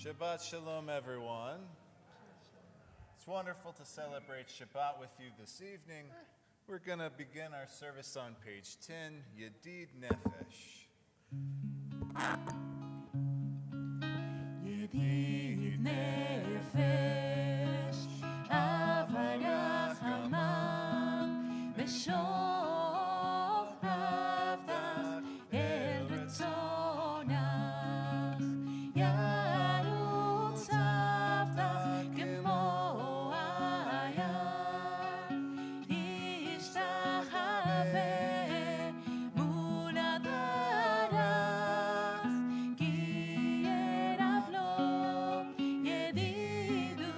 Shabbat Sholom, everyone. It's wonderful to celebrate Shabbat with you this evening. We're going to begin our service on page 10, Yedid Nefesh. Yedid Nefesh, Avarach Hamam, Meshor Pravdach, El Retzonach, Yarutz Avdach, Gemo Ayah, Ishtachaveh, Mul Adarach, Ki Yerav Lo, Yedidutach,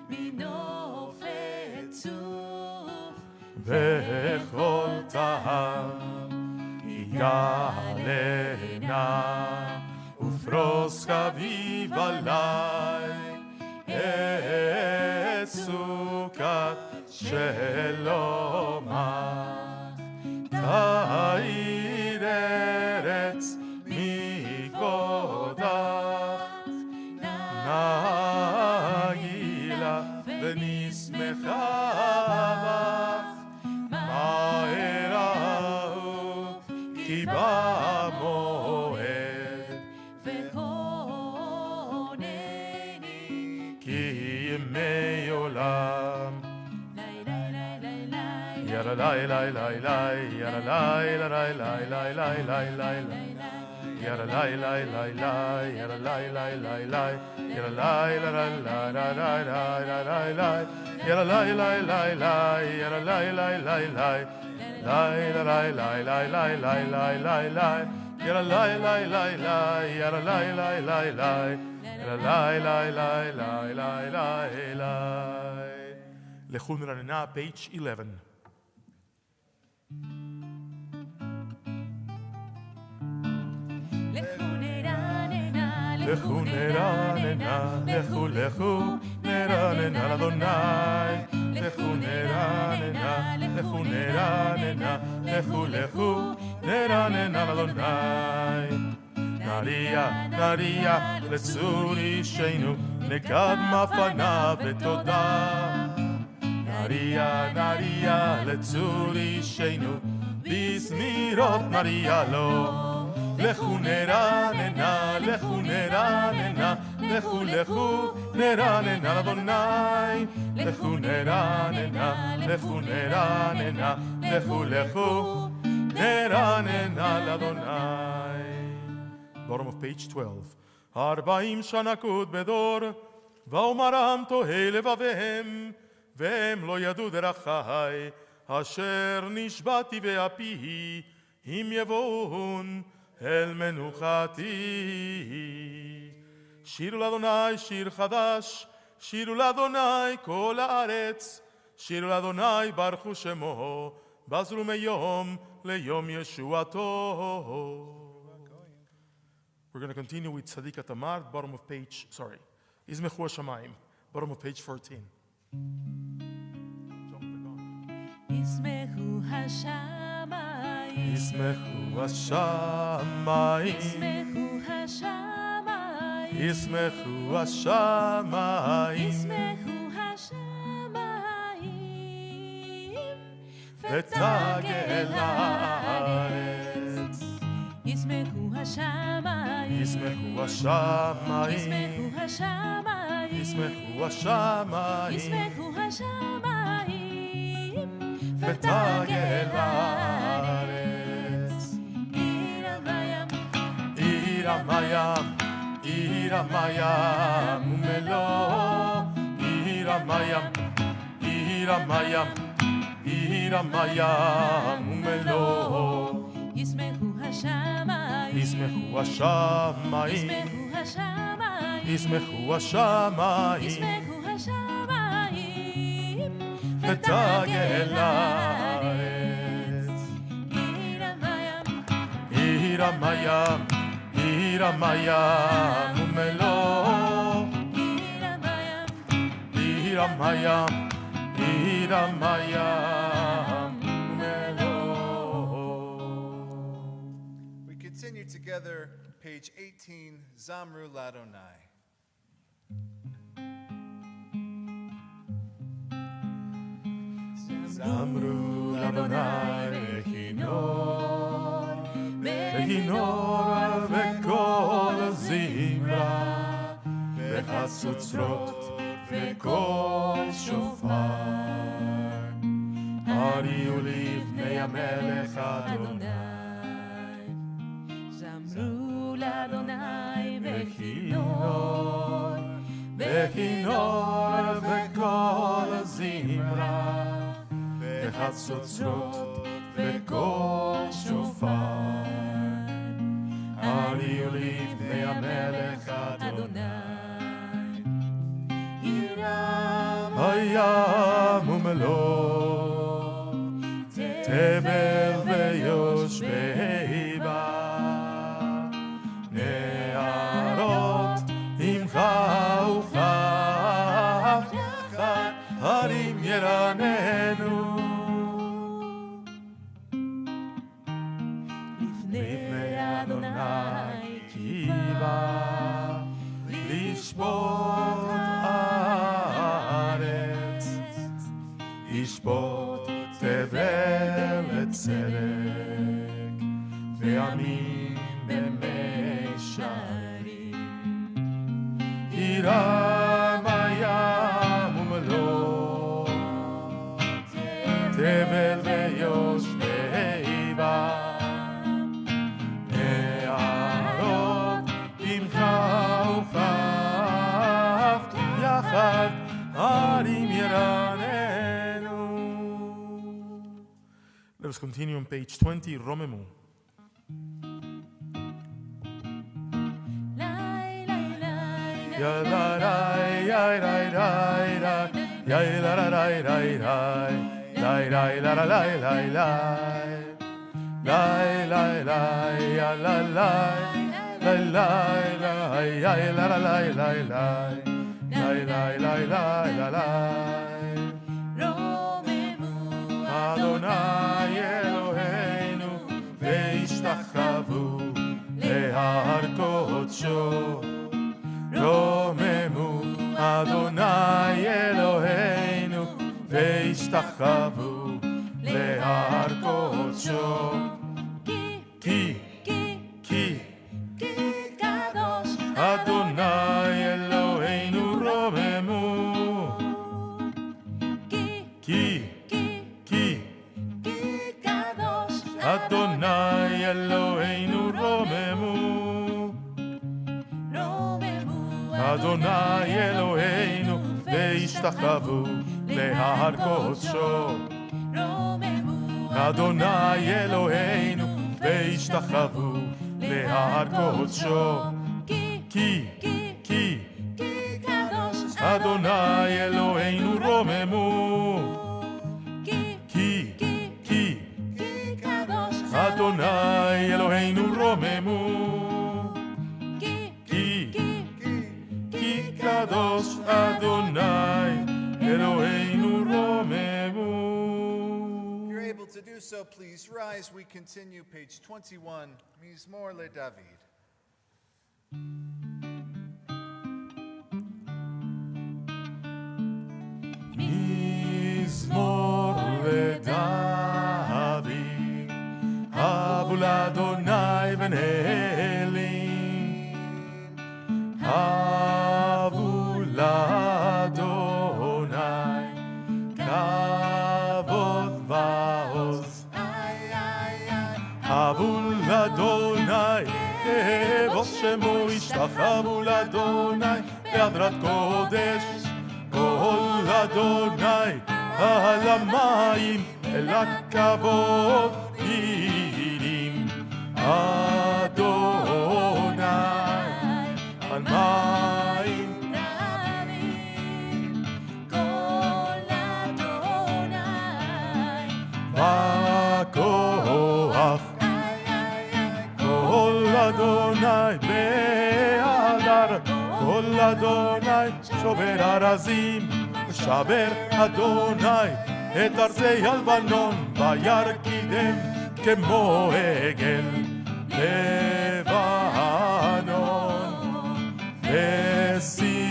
Minofet Tzuf, וכל טעם יגאלנה ופרוס חביב עלי את סוכת שלומך תאיר ארץ מכבודך נגילה ונשמחה בך מהר אהוב כי בא מועד והונני כי ימי עולם ירה לי לי לי לי ירה לי לי לי לי לי לי לי ירה לי לי לי לי ירה לי לי לי לי ירה לי לי לי לי לי ירה לי לי לי לי ירה לי לי לי לי ירה לי לי לי לי ירה לי לי לי לי ירה לי לי לי לי לכו נרננה page 11 לכו נרננה לכו לכו נרננה לאדוני לכו נרננה לכו נרננה לכו לכו נרננה לאדוני נריע נריע לצור אישנו נקדמה פניו ותודה נריע נריע לצור אישנו בזמירות נריע לו לכו נרננה לכו נרננה לכו לכו נרננה לאדוני לכו נרננה לכו נרננה לכו לכו נרננה לאדוני bottom of page 12 40 שנה קוד בדור ואומרם תוהה לבביהם והם לא ידעו דרכי אשר נשבעתי באפי אם יבואון אל מנוחתי שירו לאדוני שיר חדש שירו לאדוני כל הארץ שירו לאדוני ברכו שמו בזרו מיום ליום ישועתו We're going to continue with Tzadikat Tamar, bottom of page, Izmechu HaShamayim, bottom of page 14. ישמחו השמיים ישמחו השמיים ישמחו השמיים ישמחו השמיים ישמחו השמיים ותגל הארץ ישמחו השמיים ישמחו השמיים ישמחו השמיים ישמחו השמיים ישמחו השמיים ותגל הארץ עיר המים עיר המים עיר המים ומלוא עיר המים עיר המים עיר המים ומלוא ישמחו השמיים ישמחו השמיים ישמחו השמיים ישמחו השמיים ישמחו השמיים ותגל הארץ עיר המים עיר המים עיר המים ומלוא עיר המים עיר המים עיר המים ומלוא We continue together page 18, Zamru Ladonai. Zamru Ladonai בכינור וקול זמרה וחצוצרות וקול שופר הריעו לפני המלך אדוני זמרו לאדוני בכינור וקול זמרה וחצוצרות וקול שופר הריעו לפני המלך אדוני הים ומלוא תבל ויושבי בה נהרות עמך וכך הרים ירננו לפני אדוני כי בא לשפוט הארץ ישפוט תבל וצדק ועמים במישרים ירם הים ומלוא תבל ויושבי בה נהרות עמך וכך יחד הרים ירננו. Let us continue on page 20, Romemu. אדוני אלוהינו והשתחוו להר קודשו רוממו אדוני אלוהינו והשתחוו להר קודשו כי קדוש אדוני אלוהינו רוממו כי קדוש אדוני אלוהינו רוממו אדוני אלוהינו והשתחוו להר קודשו אדוני אלוהינו והשתחוו להר קודשו כי קדוש אדוני אלוהינו רוממו כי קדוש אדוני אלוהינו רוממו כי קדוש אדוני אלוהינו רוממו. If you're able to do so, please rise. We continue page 21, Mizmor le David. מזמור לדוד, הבו לאדוני ונהלים, הבו לאדוני כבוד ועוז, הבו לאדוני אבוא שמו ישתחוו לאדוני בהדרת קודש כל אדוני על המים אל הכבוד ירים אדוני על מים בכוח כל אדוני בהדר כל אדוני שובר ארזים שבר אדוני את ארצי הלבנון וירקידם כמו עגל לבד Exilio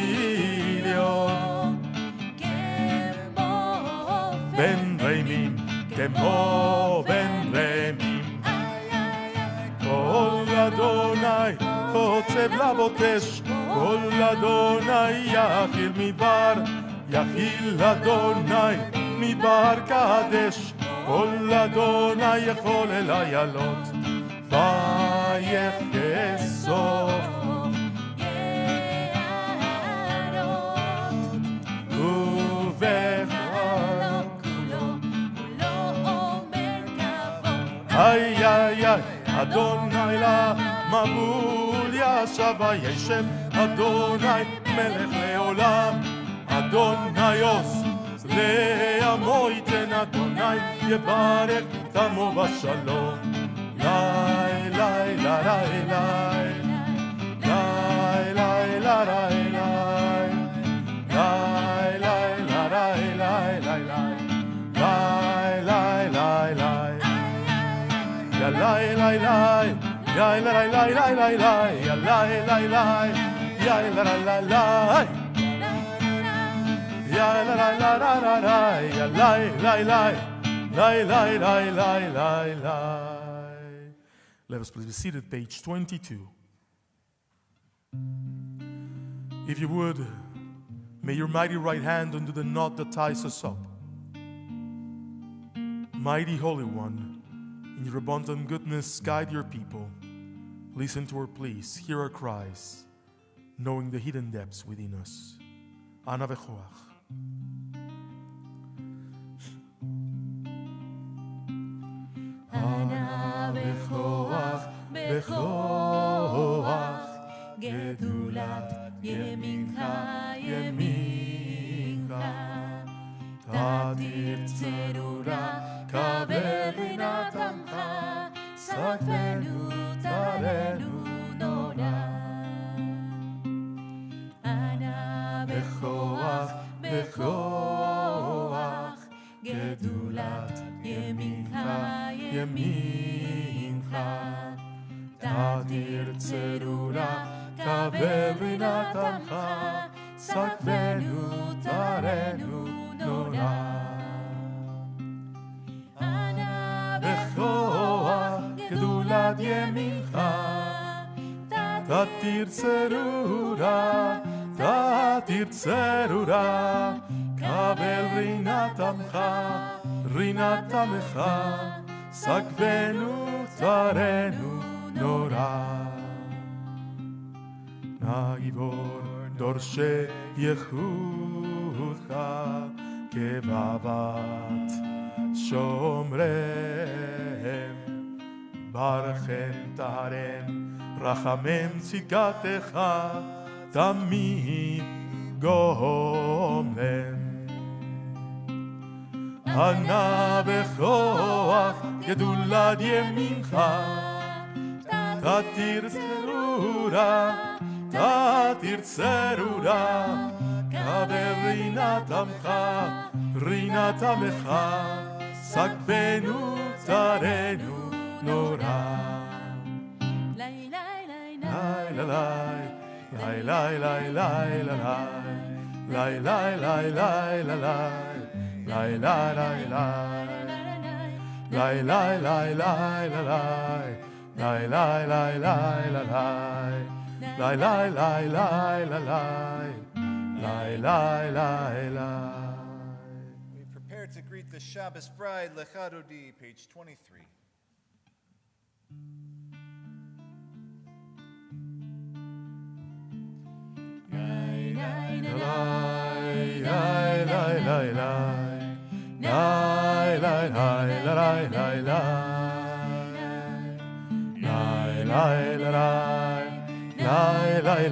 Ben Remim כמו בן רמים כל אדוני חוצב לבוטש כל אדוני יחיל מדבר יחיל אדוני מדבר קדש כל אדוני יכול אל איילות ויחסוף איי איי איי אדוני למבול ישב וישב אדוני מלך לעולם אדוני עוז לעמו ייתן אדוני יברך תמו בשלום לי לי לי לי לי לי לי Lai lai lai, lai lai lai lai lai lai, lai lai lai, lai lai lai lai, lai lai lai lai lai, lai lai lai lai lai lai. Let us please be seated, page 22. If you would, may your mighty right hand undo the knot that ties us up. Mighty Holy One, in your abundant goodness, guide your people. Listen to our pleas, hear our cries, knowing the hidden depths within us. Ana v'choach. Ana v'choach, v'choach, gedulat yemincha, yemincha, tadir tzerura, כברינת עמך, סגבנו תרנו נורא. אנא בכוח, בכוח, גדולת ימינך, ימינך. תדיר צרורה, כברינת עמך, סגבנו תרנו נורא. בכוח גדולת ימינך תתיר צרורה תתיר צרורה קבל רינת עמך רינת עמך סגבנו תרנו נורא נגיבור דורשי יחודך כבבת שומרם, ברכם טהרם, רחמם צדקתך, תמיד גומלם. ענה בכוח גדולת ימינך, תתיר צרורה, תתיר צרורה, קבל רינת עמך, רינת עמך, סגבנו תרנו נורא. לי לי לי לי לי לי לי לי לי לי לי לי לי לי לי Prepare to greet the Shabbos bride, Lecha Dodi, page 23. Yai lai la lai, yai lai lai lai, yai la lai la lai la lai, yai lai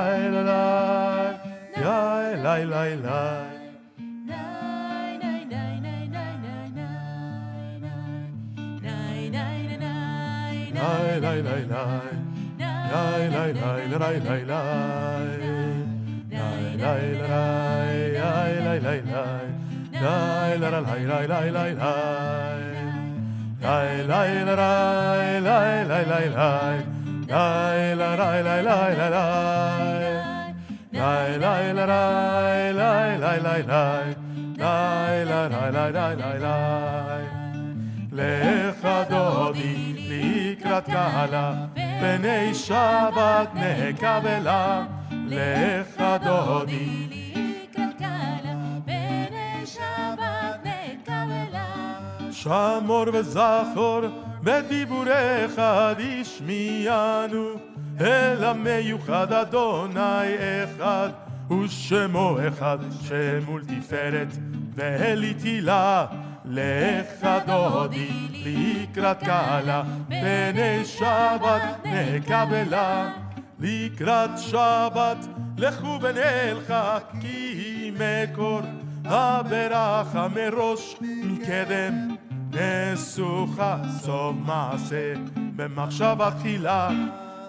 la lai, yai lai lai lai. Lai lai lai lai, לך דודי לקראת קהלה, פני שבת נקבלה. לך דודי לקראת קהלה, פני שבת נקבלה. שמור וזכור בדיבורך תשמיענו, אל המיוחד אדוני אחד, ושמו אחד שמול תפארת ולתהילה. לך דודי לקראת קהלה, פני שבת נקבלה. לקראת שבת לכו ונלכה, כי מקור הברכה מראש מקדם. נסוכה סוף מעשה במחשבה תחילה.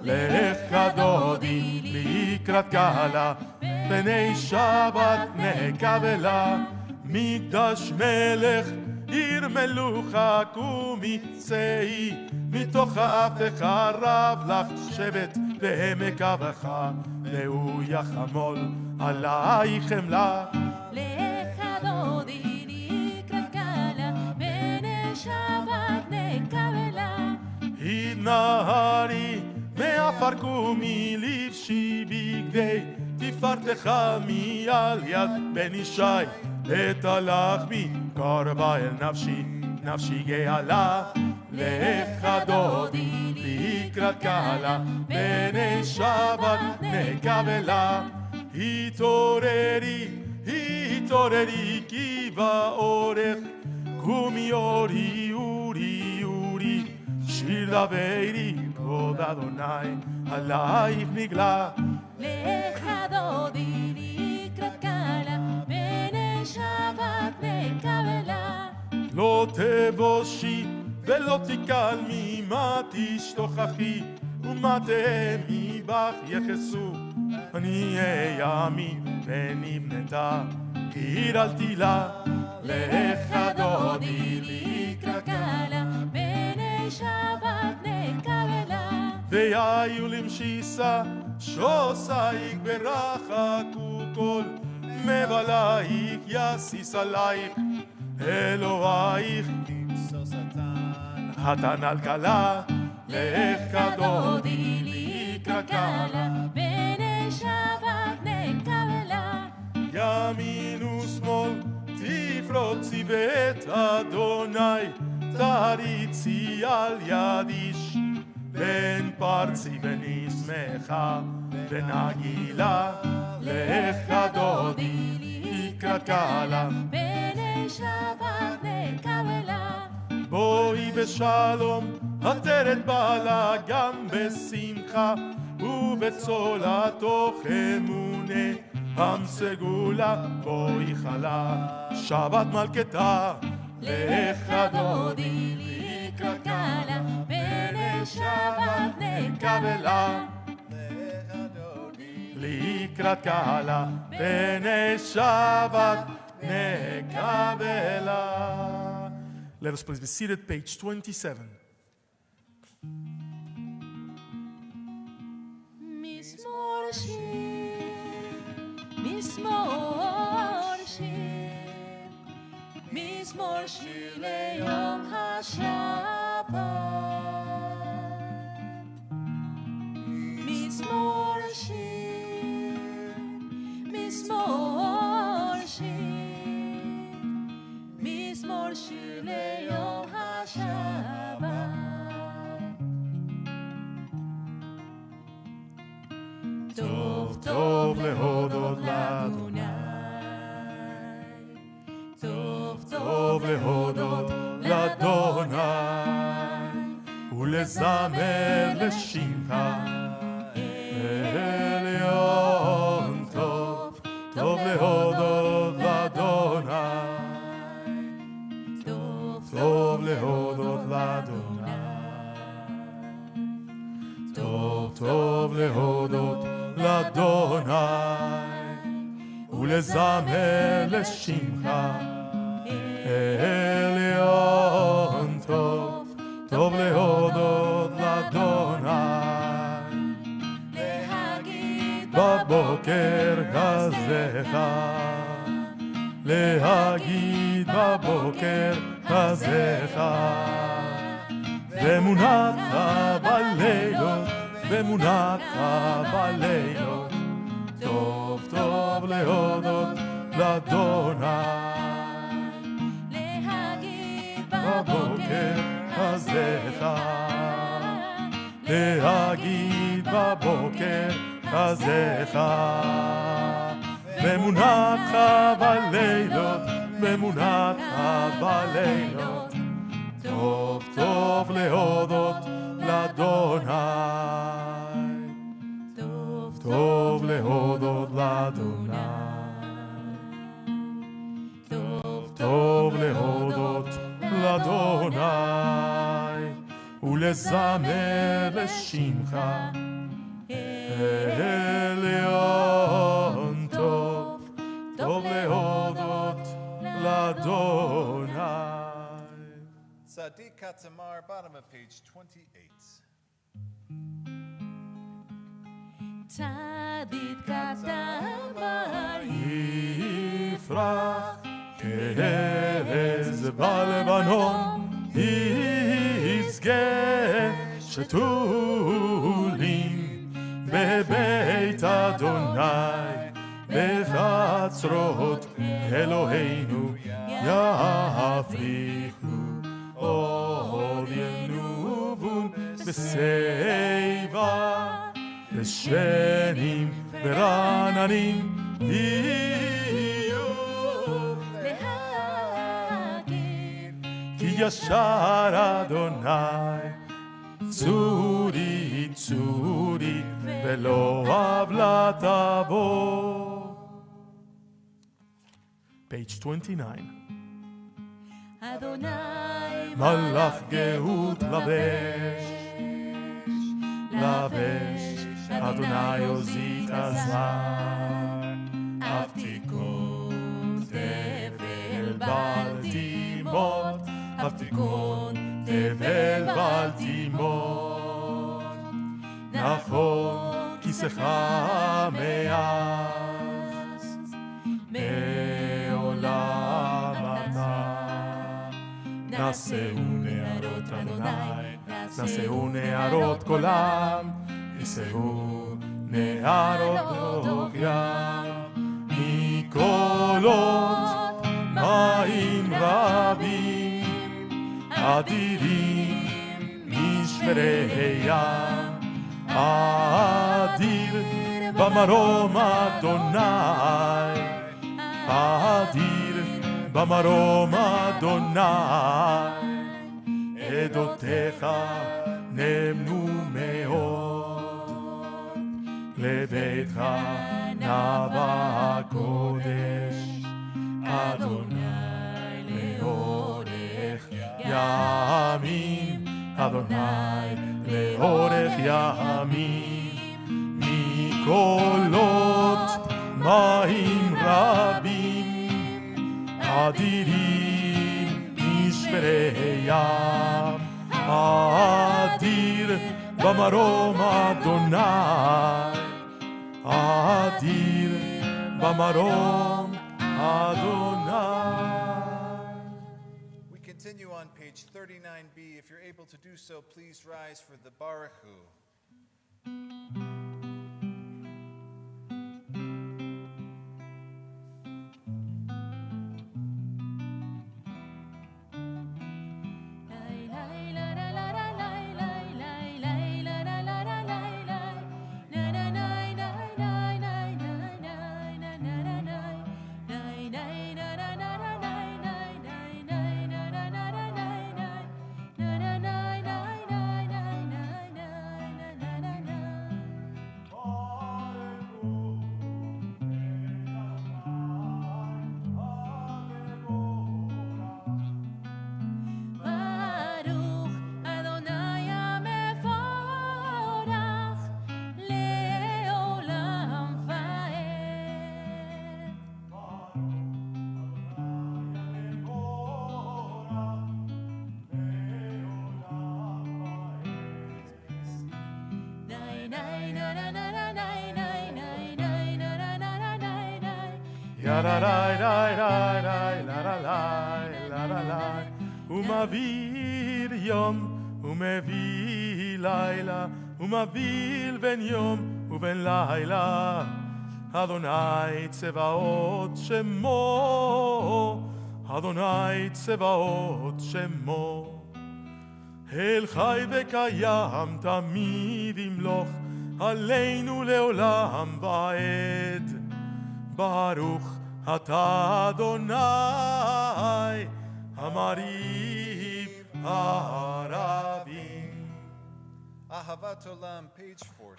לך דודי לקראת קהלה, פני שבת נקבלה. מקדש מלך עיר מלוכה קומי צאי, מתוך האף רב לך שבט בעמק אבכה, והוא יחמול עלייך חמלה. לך דודי לקראת קהלה, פני שבת נקבלה. התנערי מעפר קומי לבשי בגדי תפארתך מעל יד בן ישי. ותלך בי קרבה אל נפשי, נפשי גאלה. לך דודי לקראת קהלה, פני שבת נקבלה. התעוררי, התעוררי כי באורך, קומי אורי אורי אורי, שיר דברי כבוד אדוני עלייך נגלה. לך דודי לקראת קהלה, פני שבת נקבלה. לא תבושי ולא תקלמי, מה תשתוכחי ומה תהמי בך יחסו. אני ימין ונבנתה עיר אל תילה. לך דודי לקראת קהלה, פני שבת נקבלה. והיו למשיסה שוסייך ורחקו כל מבלייך יסיס עלייך. אלוהיך ימסור שטן, התן על כלה. לך דודי לקראת קהלה, פני שבת נקבלה. ימין ושמאל תפרוצי ואת אדוני תריצי על יד איש. בן פרצי ונשמחה ונגילה. לך דודי לקראת קהלה, פני שבת נקבלה. בואי בשלום עטרת בעלה גם בשמחה, ובצולה תוך אמונה עם סגולה בואי חלה שבת מלכתה. לך דודי לקראת קהלה, פני שבת נקבלה. לך דודי לקראת קהלה, פני שבת נקבלה. Let us please be seated, page 27. מזמור שיר, מזמור שיר, מזמור שיר ליום השבת. מזמור שיר, מזמור שיר, מזמור שיר ליום השבת. טוב טוב להודות לאדוני, טוב טוב להודות לאדוני ולזמר לשמך עליון. טוב טוב להודות לאדוני, טוב להודות לאדוני, טוב טוב לאדוני, ולזמר לשמך, עליון טוב, טוב להודות לאדוני. בבוקר כזך, להגיד בבוקר כזך, ואמונתך בלילות, ואמונתך בלילות, טוב טוב להודות לאדוני. בבוקר כזך, להגיד בבוקר כזך, ואמונתך בלילות, ואמונתך בלילות, טוב טוב להודות לאדוני. טוב להודות לאדוני. טוב להודות לאדוני, ולזמר לשמך, עליון טוב, טוב להודות לאדוני. Sadiq Katamar, bottom of page 28. צדיק קטמר יפרח כארז בלבנון, יזכה שתולים בבית אדוני, בחצרות אלוהינו יפריחו, אור ינובון בשיבה, לשנים ורעננים יהיו, להגיד כי ישר אדוני, צורי צורי ולא עוולה תבוא. Page 29. אדוני מלאך גאות לבש, לבש, אדוני עוזי עזר, אף תיקון תבל בל תימות, אף תיקון תבל בל תימות. נכון כיסך מאז, מעולם אתה. נשאו נערות אדוני, נשאו נערות קולם, יישאו נערות אוקיין, מקולות מים רבים, אדירים משמרי ים, אדיר במרום אדוני, אדיר במרום אדוני, עדותיך נאמנו מאוד, לביתך נבע הקודש, אדוני לאורך ימים, אדוני לאורך ימים, מקולות מים רבים, אדירים משמרי ים, אדיר במרום אדוני, אדיר במרום אדוני. We continue on page 39b. If you're able to do so, please rise for the Baruch Hu. הוא מביא יום ומביא לילה, ומבדיל בין יום ובין לילה. אדוני צבאות שמו, אדוני צבאות שמו. אל חי וקיים תמיד ימלוך עלינו לעולם ועד. ברוך אתה אדוני המרהיב הרבים. Ahavat Olam, page 40.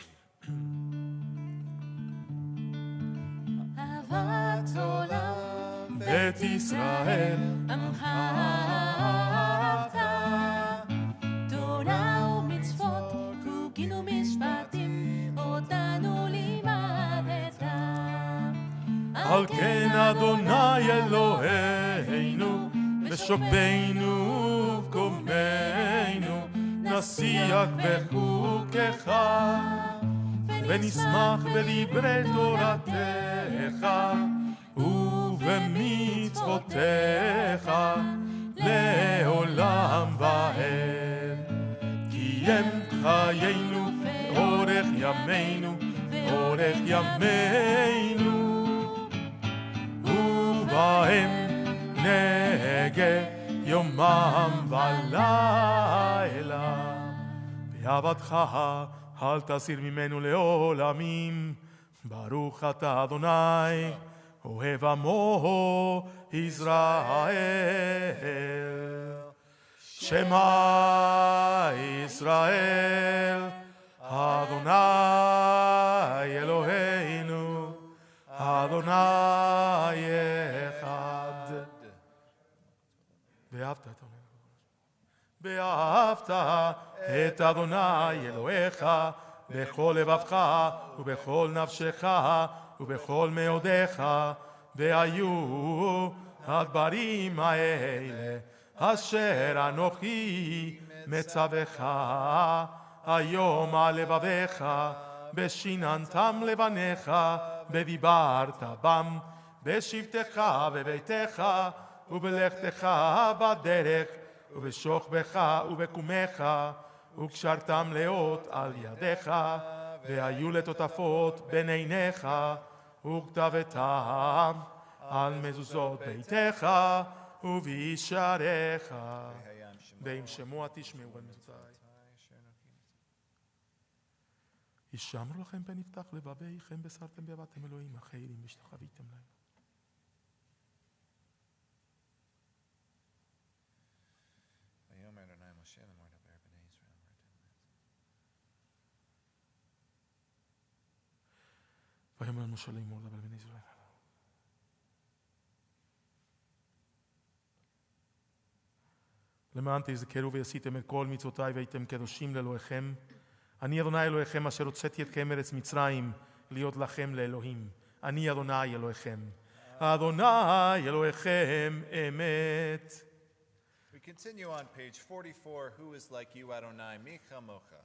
אהבת עולם בית ישראל עמך אהבת, תורה ומצוות חוקים ומשפטים אותנו לימדת. על כן אדוני אלוהינו ושוכבנו ובקומנו נשיח בחוקך ונשמח בדברי תורתך ובמצוותיך לעולם ועד. קיים חיינו אורך ימינו אורך ימינו, ובהם נהגה יומם ולילה. בעבדך אל תסיר ממנו לעולמים. ברוך אתה אדוני אוהב עמו ישראל. שמע ישראל אדוני אלוהינו אדוני אחד. ואהבת את אדוני אלוהיך בכל לבבך ובכל נפשך ובכל מאודיך. והיו הדברים האלה אשר אנוכי מצווך היום על לבביך, ושיננתם לבניך ודיברת בם בשבתך בביתך ובלכתך בדרך ובשוכבך ובקומך, וקשרתם לאות על ידיך, והיו לטוטפות בין עיניך, וכתבתם על מזוזות ביתך ובישעריך. ואם שמוע תשמעו במצותי. ישמרו לכם פן יפתח לבביכם, בשרתם בעבדתם אלוהים אחרים והשתחוויתם להם. ויאמר משה לאמור לבני ישראל. למען תזכרו ועשיתם את כל מצוותיי והייתם קדושים לאלוהיכם. אני אדוני אלוהיכם אשר הוצאתי אתכם מארץ מצרים להיות לכם לאלוהים. אני אדוני אלוהיכם. אדוני אלוהיכם אמת. We continue on page 44. Who is like you, Adonai? Mi chamocha.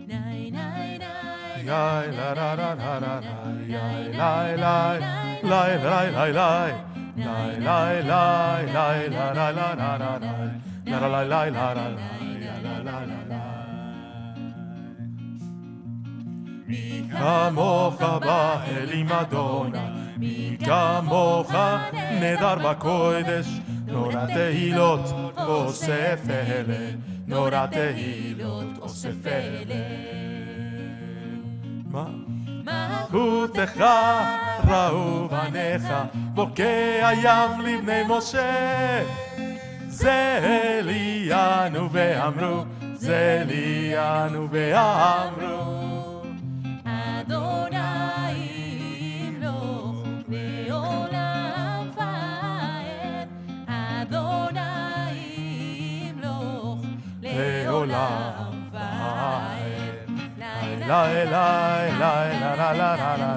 Nay, nay, nay, Yai la la la la la la, yai lai lai, lai lai lai lai, lai lai lai, lai la la la la la la, la la lai lai la la la, ya la la la la. מי כמוך באלים אדוני, מי כמוך נדר בקודש, נורא תהילות אוסף אלה, נורא תהילות אוסף אלה. מלכותך ראו בניך, בוקע ים לבני משה. זה ליאנו ואמרו, זה ליאנו ואמרו. אדוני ימלוך לעולם ועד, אדוני ימלוך לעולם ועד. lai lai lai la la la la la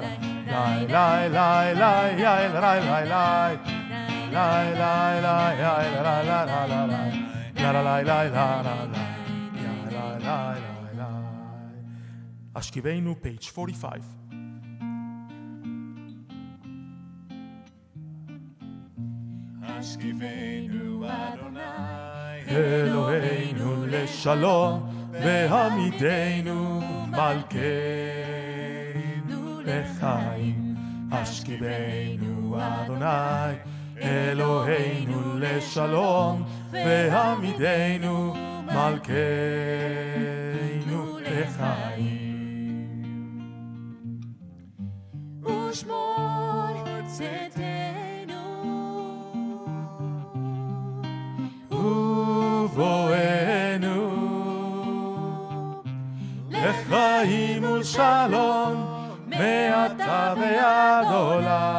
lai lai lai lai lai lai lai lai lai lai lai lai la la la la la la la lai lai la la la Ashkivenu, page 45. Ashkivenu Adonai Eloheinu leshalom, vehamidenu malkeinu lechaim. Ashkivenu Adonai, Eloheinu leshalom, vehamidenu malkeinu lechaim. ושמור צאתנו ובואנו לחיים ושלום מעתה ועד עולם.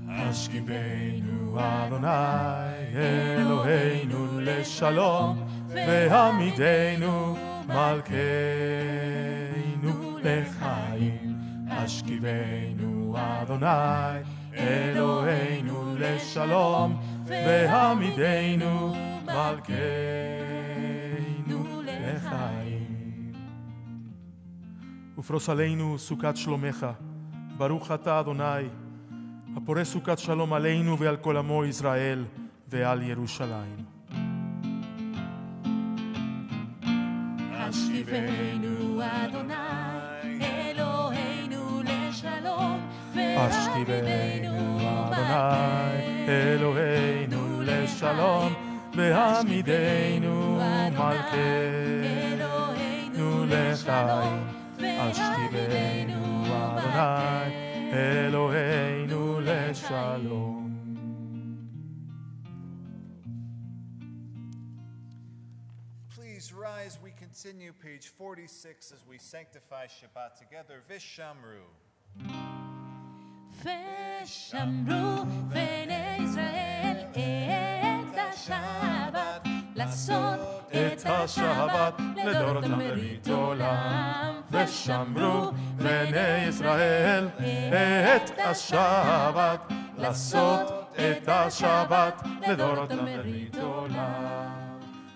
השכיבנו אדוני אלוהינו לשלום והעמידנו מלכנו לחיים. השכיבנו אדוני אלוהינו לשלום והעמידנו מלכנו לחיים. ופרוס עלינו סוכת שלומך, ברוך אתה אדוני הפורס סוכת שלום עלינו ועל כל עמו ישראל ועל ירושלים. השיבנו אדוני אלוהינו לשלום השכיבנו אדוני אלוהינו לשלום והעמידנו מלכנו לחיים. השכיבנו אדוני אלוהינו לשלום. Please rise. We continue page 46 as we sanctify Shabbat together. Vishamru. ושמרו בני ישראל את השבת לעשות את השבת לדורות למרית עולם. ושמרו בני ישראל את השבת לעשות את השבת לדורות למרית עולם.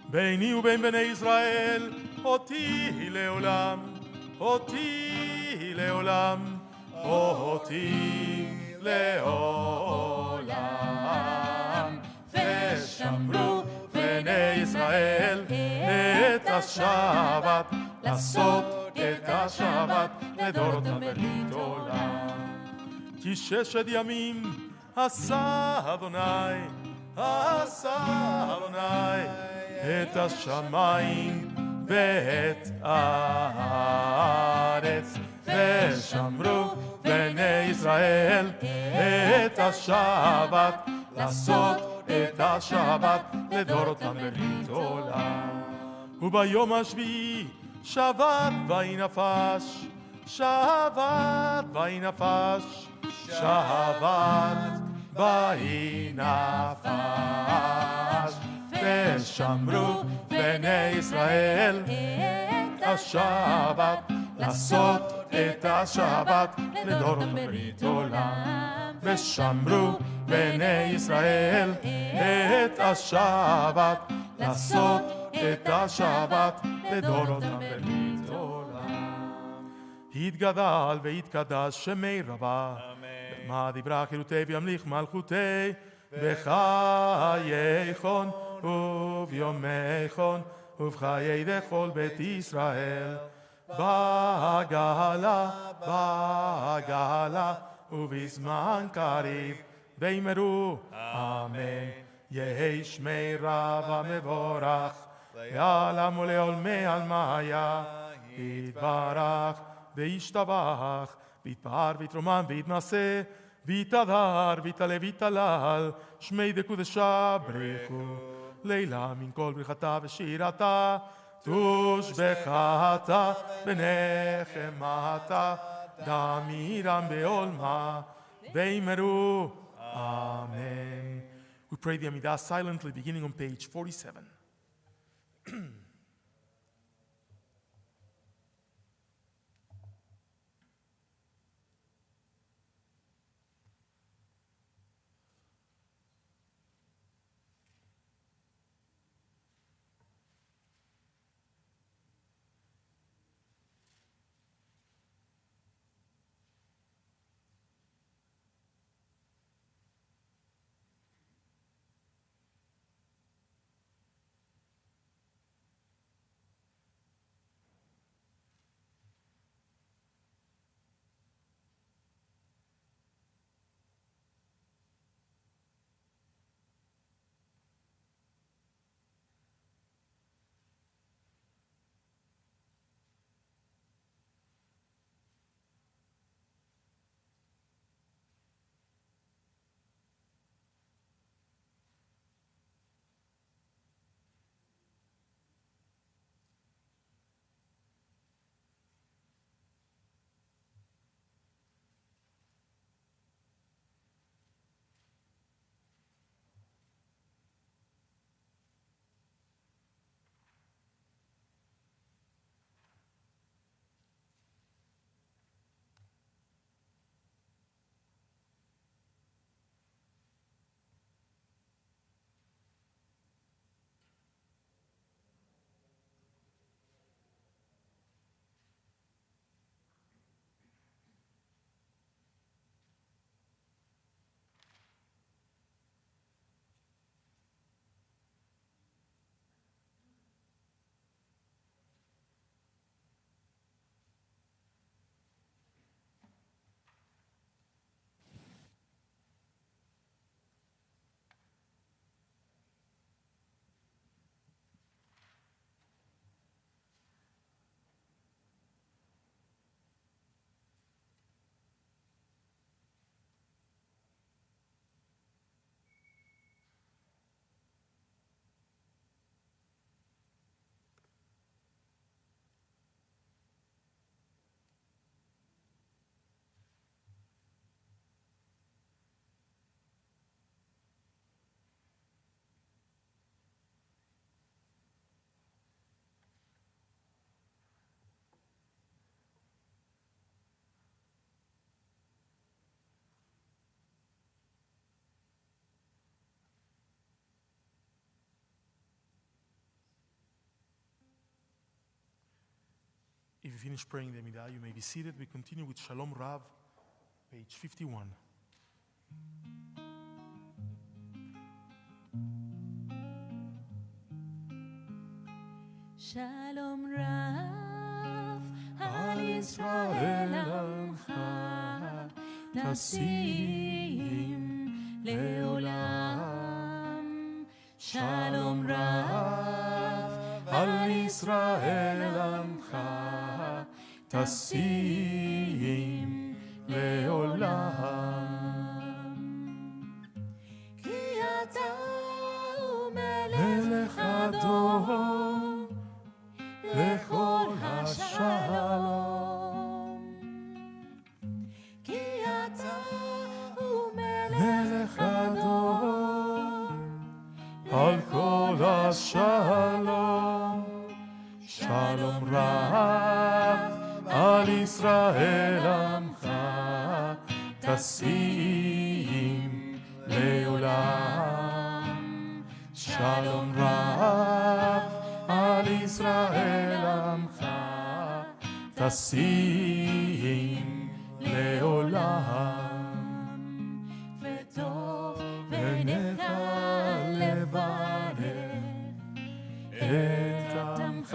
ביני ובין בני ישראל אותי לעולם, אותי לעולם, אותי לעולם. ושמרו בני ישראל את השבת לעשות את השבת לדורות למרית עולם. כי ששת ימים עשה אדוני, עשה אדוני את השמיים ואת הארץ. ושמרו בני ישראל את השבת לעשות את השבת לדורות למרית עולם. וביום השביעי שבת ויהי נפש, שבת ויהי נפש, שבת ויהי נפש. ושמרו בני ישראל את השבת לעשות את השבת לדורות למרית עולם. ושמרו בני ישראל את השבת לעשות את השבת לדורות למרית עולם. יתגדל ויתקדש שמי רבה, במעד יברח חירותי וימליך מלכותי, בחייכון וביומייכון ובחיי דכל בית ישראל, בגאלה, בגאלה ובזמן קריב, ואמרו אמן. יהי שמי רב המבורך לעולם ולעולמי עלמיה, יתברך וישתבח, ויתפאר ויתרומם ויתנשא, ויתהדר ויתעלה ויתהלל, שמי דקודשה ברכו לילה מן כל ברכתה ושירתה, תושבחתה ונחמתה, דמירם בעולמה, ואמרו amen. We pray the Amidah silently, beginning on page 47. you finish praying the Amidah, you may be seated. We continue with Shalom Rav, page 51. Shalom Rav al Yisrael amcha tasim leolam. Shalom Rav al Yisrael amcha tasim leolam. Ki ata umelech adon lechol hashalom. Ki ata umelech adon Al kol hashalom. Shalom Rav al Yisrael amcha tasim leolam. Shalom Rav al Yisrael amcha tasim leolam. וטוב בעיניך לברך את עמך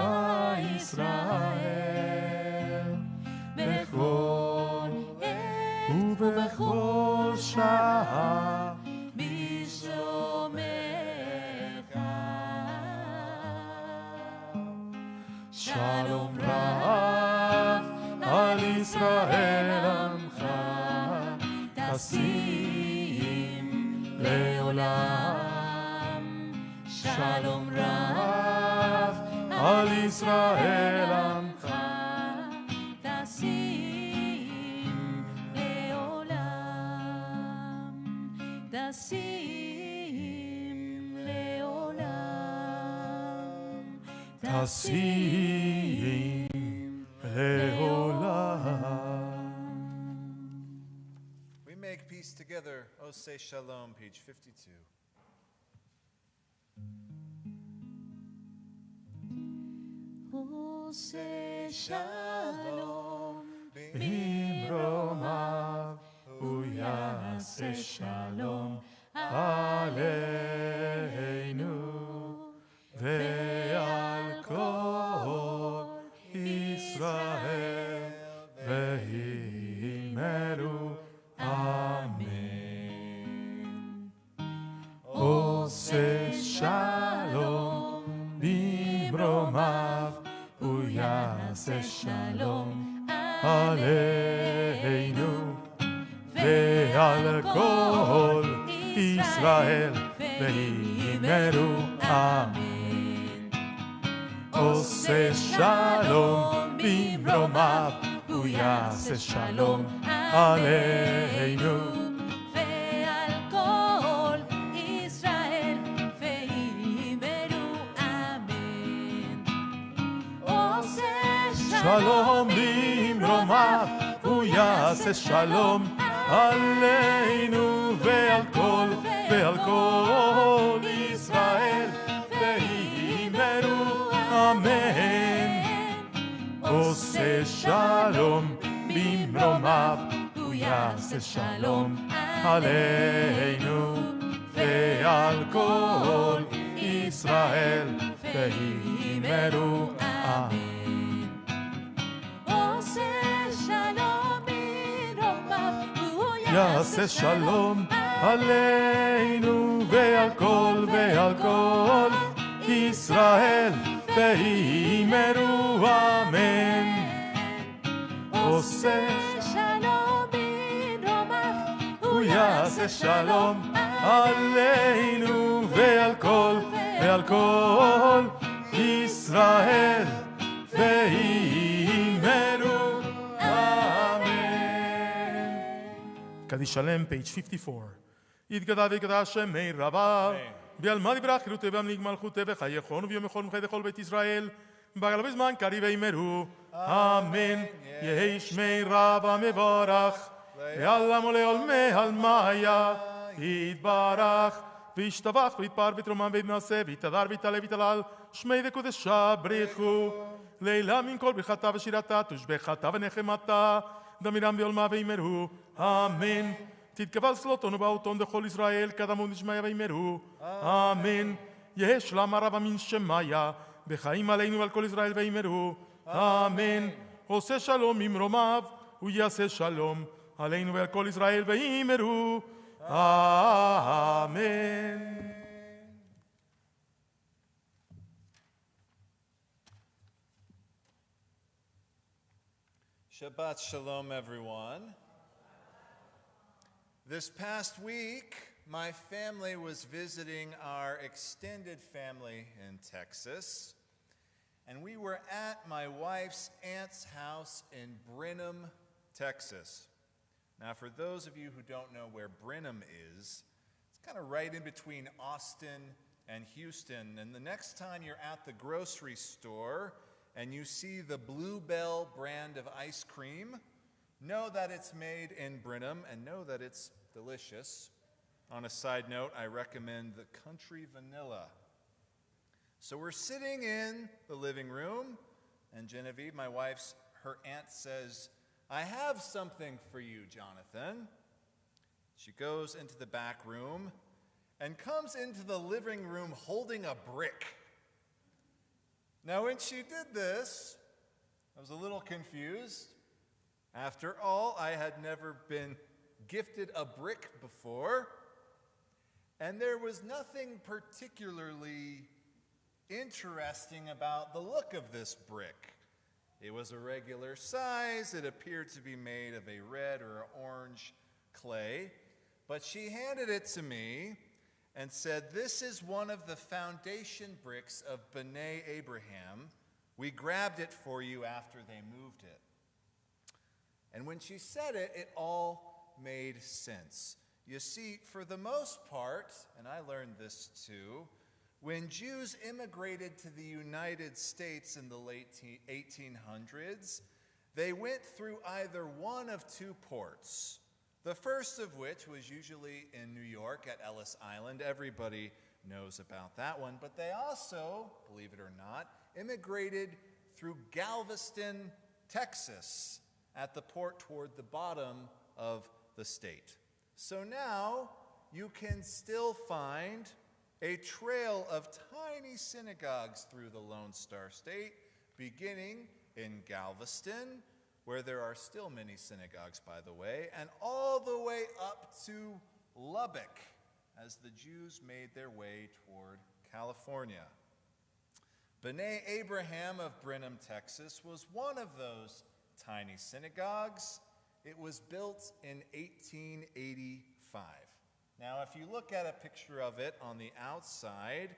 ישראל בכל עת ובכל שעה בשלומך. שלום רב על ישראל עמך תשים לעולם. שלום רב על ישראל עמך תשים לעולם. תשים לעולם. תשים לעולם. We make peace together. Oh, say shalom, page 52. עושה שלום במרומיו הוא יעשה שלום עלינו ועל כל ישראל והימרו אמן. עושה שלום במרומיו הוא יעשה שלום עלינו ועל כל ישראל והימרו אמן. עושה שלום במרומיו הוא יעשה שלום עלינו ועל כל ישראל והימרו אמן. עושה שלום במרומיו הוא יעשה שלום עלינו ועל כל ישראל והימרו אמן. עושה שלום במרומיו הוא יעשה שלום עלינו ועל כל ישראל והימרו אמן. עושה שלום במרומיו הוא יעשה שלום עלינו ועל כל ישראל והימרו אמן. עושה שלום במרומיו הוא יעשה שלום עלינו ועל כל ישראל והימרו אמן. קדיש שלם, page 54. יתגדל ויקדש שמי רבה בעלמא דברך חירותי ואמליג מלכותי וחייכון וביום יכול ומחי לכל בית ישראל בגלל בזמן קריב וימרו אמן. יהי שמי רבה מבורך לעלם ולעולמי עלמיה יתברך וישתבח ויתפאר ויתרומם ויתנשא ויתהדר ויתעלה ויתהלל שמי וקודשה בריחו לעילה מן כל ברכתה ושירתה, תושבחתה ונחמתה, דמירם בעולמה ואמרו, אמן. תתקבל סלוטון ובאותון דכל ישראל, קדמו נשמיה ואמרו, אמן. יהא שלום הרב אמין שמיה, בחיים עלינו ועל כל ישראל ואמרו, אמן. עושה שלום ממרומיו, הוא יעשה שלום עלינו ועל כל ישראל ואמרו, אמן. Shabbat Shalom, everyone. This past week, my family was visiting our extended family in Texas, and we were at my wife's aunt's house in Brenham, Texas. Now, for those of you who don't know where Brenham is, it's kind of right in between Austin and Houston, and the next time you're at the grocery store and you see the Bluebell brand of ice cream, know that it's made in Brenham and know that it's delicious. On a side note, I recommend the Country Vanilla. So we're sitting in the living room, and Genevieve, my wife's, her aunt says, I have something for you, Jonathan. She goes into the back room and comes into the living room holding a brick. Now, when she did this, I was a little confused. After all, I had never been gifted a brick before, and there was nothing particularly interesting about the look of this brick. It was a regular size. It appeared to be made of a red or orange clay, but she handed it to me and said, this is one of the foundation bricks of B'nai Abraham. We grabbed it for you after they moved it. And when she said it, it all made sense. You see, for the most part, and I learned this too, when Jews immigrated to the United States in the late 1800s, they went through either one of two ports. The first of which was usually in New York at Ellis Island. Everybody knows about that one. But they also, believe it or not, immigrated through Galveston, Texas, at the port toward the bottom of the state. So now you can still find a trail of tiny synagogues through the Lone Star State, beginning in Galveston, where there are still many synagogues, by the way, and all the way up to Lubbock, as the Jews made their way toward California. B'nai Abraham of Brenham, Texas, was one of those tiny synagogues. It was built in 1885. Now, if you look at a picture of it on the outside,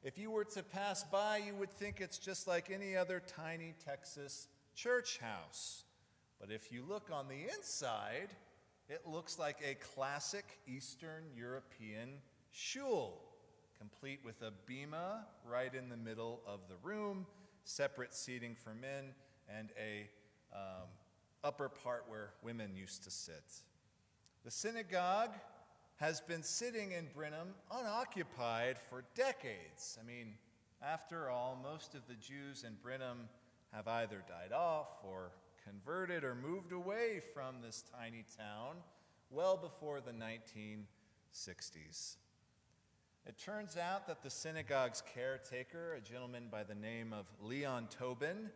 if you were to pass by, you would think it's just like any other tiny Texas church house. But if you look on the inside, it looks like a classic Eastern European shul, complete with a bima right in the middle of the room, separate seating for men, and a upper part where women used to sit. The synagogue has been sitting in Brenham unoccupied for decades. I mean, after all, most of the Jews in Brenham have either died off or converted or moved away from this tiny town well before the 1960s. It turns out that the synagogue's caretaker, a gentleman by the name of Leon Tobin,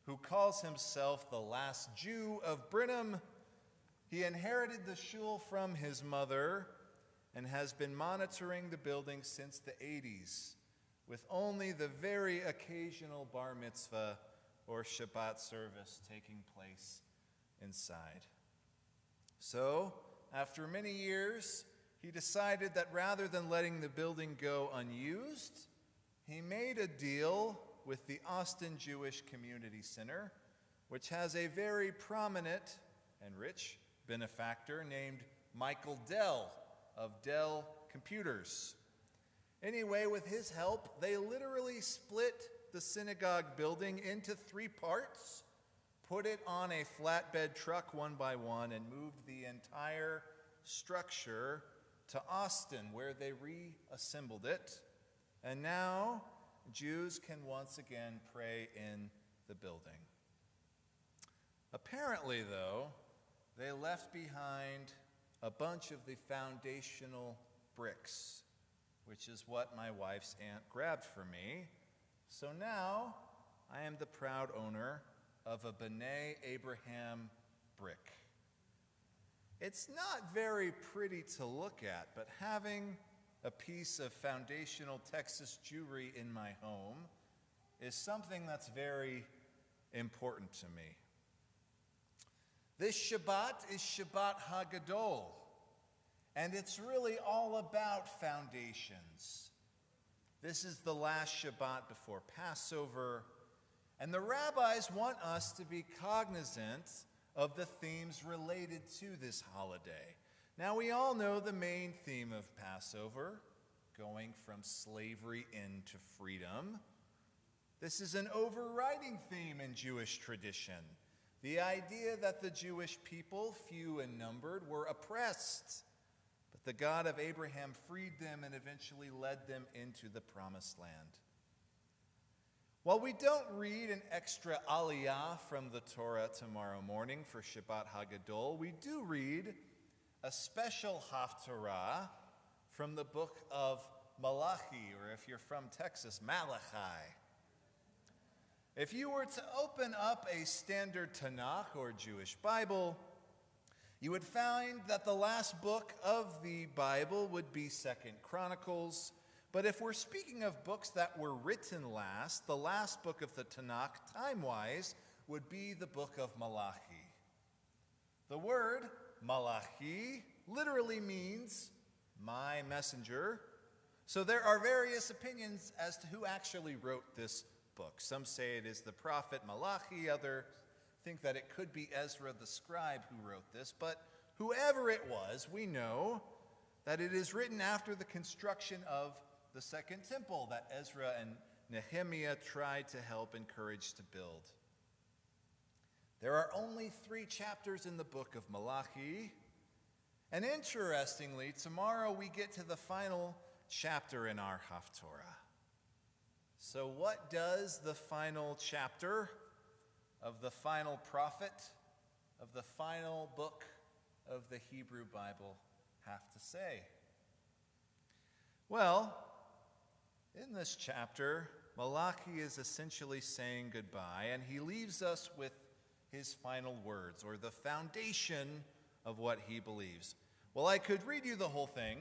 who calls himself the last Jew of Brenham, he inherited the shul from his mother and has been monitoring the building since the 80s, with only the very occasional bar mitzvah or Shabbat service taking place inside. So, after many years, he decided that rather than letting the building go unused, he made a deal with the Austin Jewish Community Center, which has a very prominent and rich benefactor named Michael Dell of Dell Computers. Anyway, with his help, they literally split the synagogue building into 3 parts, put it on a flatbed truck one by one, and moved the entire structure to Austin, where they reassembled it. And now Jews can once again pray in the building. Apparently, though, they left behind a bunch of the foundational bricks, which is what my wife's aunt grabbed for me. So now I am the proud owner of a B'nai Abraham brick. It's not very pretty to look at, but having a piece of foundational Texas Jewry in my home is something that's very important to me. This Shabbat is Shabbat HaGadol, and it's really all about foundations. This is the last Shabbat before Passover, and the rabbis want us to be cognizant of the themes related to this holiday. Now, we all know the main theme of Passover, going from slavery into freedom. This is an overriding theme in Jewish tradition. The idea that the Jewish people, few in number, were oppressed, but the God of Abraham freed them and eventually led them into the promised land. While we don't read an extra aliyah from the Torah tomorrow morning for Shabbat HaGadol, we do read a special haftarah from the book of Malachi, or if you're from Texas, Malachi. If you were to open up a standard Tanakh or Jewish Bible, you would find that the last book of the Bible would be 2nd Chronicles. But if we're speaking of books that were written last, the last book of the Tanakh, time-wise, would be the book of Malachi. The word Malachi literally means my messenger. So there are various opinions as to who actually wrote this book. Some say it is the prophet Malachi, others think that it could be Ezra the scribe who wrote this, but whoever it was, we know that it is written after the construction of the Second Temple that Ezra and Nehemiah tried to help encourage to build. There are only 3 chapters in the book of Malachi, and interestingly, tomorrow we get to the final chapter in our Haftorah. So what does the final chapter of the final prophet of the final book of the Hebrew Bible have to say? Well, in this chapter, Malachi is essentially saying goodbye, and he leaves us with his final words, or the foundation of what he believes. Well, I could read you the whole thing.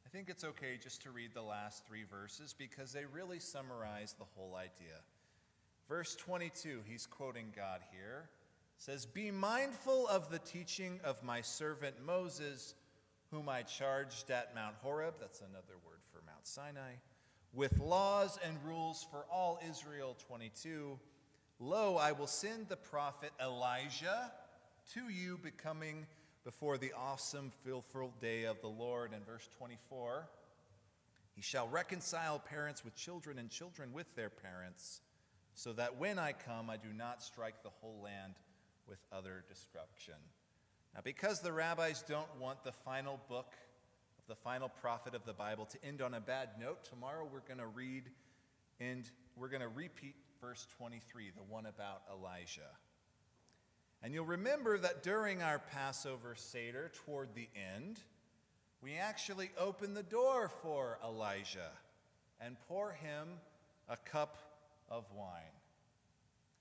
I think it's okay just to read the last 3 verses because they really summarize the whole idea. Verse 22, he's quoting God here, says, "Be mindful of the teaching of my servant Moses, whom I charged at Mount Horeb," that's another word for Mount Sinai, "with laws and rules for all Israel." 22, "Lo, I will send the prophet Elijah to you, becoming before the awesome, fearful day of the Lord." And verse 24, "He shall reconcile parents with children and children with their parents, so that when I come, I do not strike the whole land with utter destruction." Now, because the rabbis don't want the final book of the final prophet of the Bible to end on a bad note, tomorrow we're going to read and we're going to repeat verse 23, the one about Elijah. And you'll remember that during our Passover Seder, toward the end, we actually open the door for Elijah and pour him a cup of wine.